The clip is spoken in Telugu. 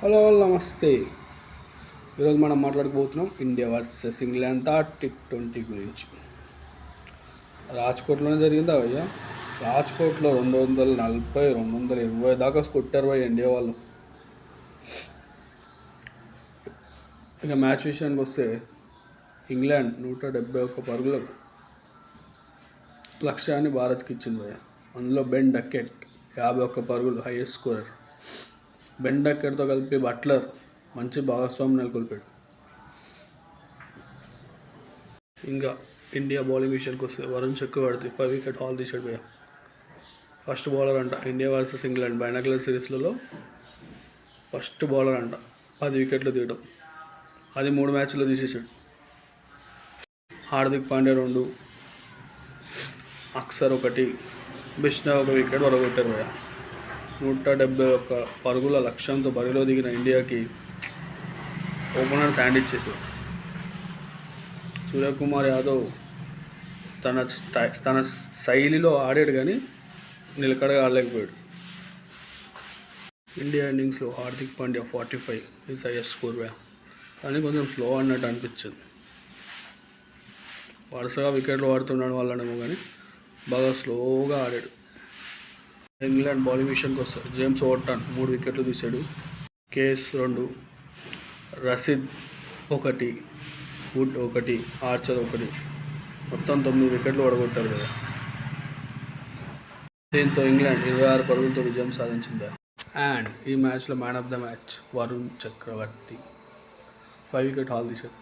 హలో నమస్తే. ఈరోజు మనం మాట్లాడుకోబోతున్నాం ఇండియా వర్సెస్ ఇంగ్లాండ్ T20 గురించి. రాజ్కోట్లోనే జరిగిందా భయ్యా. రాజ్కోట్లో 240, 220 దాకా కొట్టారు భయ్య ఇండియా వాళ్ళు. ఇక మ్యాచ్ విషయానికి వస్తే ఇంగ్లాండ్ 171 పరుగులు లక్ష్యాన్ని భారత్కి ఇచ్చింది భయ్య. అందులో బెన్ డకెట్ 51 పరుగులు హైయెస్ట్ స్కోరర్. బెన్ డకెట్తో కలిపి బట్లర్ మంచి భాగస్వామి నెలకొల్పాడు. ఇంకా ఇండియా బౌలింగ్ విషయానికి వస్తే వరుణ్ చక్రవర్తి 5 వికెట్ హాల్ తీసాడు భయ్య. ఫస్ట్ బౌలర్ అంట ఇండియా వర్సెస్ ఇంగ్లాండ్ బైనాక్యులర్ సిరీస్లలో ఫస్ట్ బౌలర్ అంట 10 వికెట్లు తీయడం. అది 3 మ్యాచ్లో తీసేసాడు. హార్దిక్ పాండ్యా 2, అక్సర్ 1, బిష్నా 1 వికెట్ వరగొట్టారు భయ్య. 171 పరుగుల లక్ష్యంతో బరిలో దిగిన ఇండియాకి ఓపెనర్ శాండ్ ఇచ్చేశారు. సూర్యకుమార్ యాదవ్ తన శైలిలో ఆడాడు కానీ నిలకడగా ఆడలేకపోయాడు. ఇండియా ఇన్నింగ్స్లో Hardik Pandya 45 is highest score వ్యా. కానీ కొంచెం స్లో అన్నట్టు అనిపించింది. వరుసగా వికెట్లు పడుతున్నాడు వాళ్ళనేమో కానీ బాగా స్లోగా ఆడాడు. ఇంగ్లాండ్ బౌలింగ్ విషయానికి వస్తారు జేమ్స్ ఓవర్టన్ 3 వికెట్లు తీశాడు. కేఎస్ 2, రషీద్ 1, వుడ్ 1, ఆర్చర్ 1, మొత్తం 9 వికెట్లు ఓడగొట్టారు కదా. దీంతో ఇంగ్లాండ్ 26 పరుగులతో విజయం సాధించింది. అండ్ ఈ మ్యాచ్లో man of the match Varun Chakravarthy 5 wicket haul తీశాడు.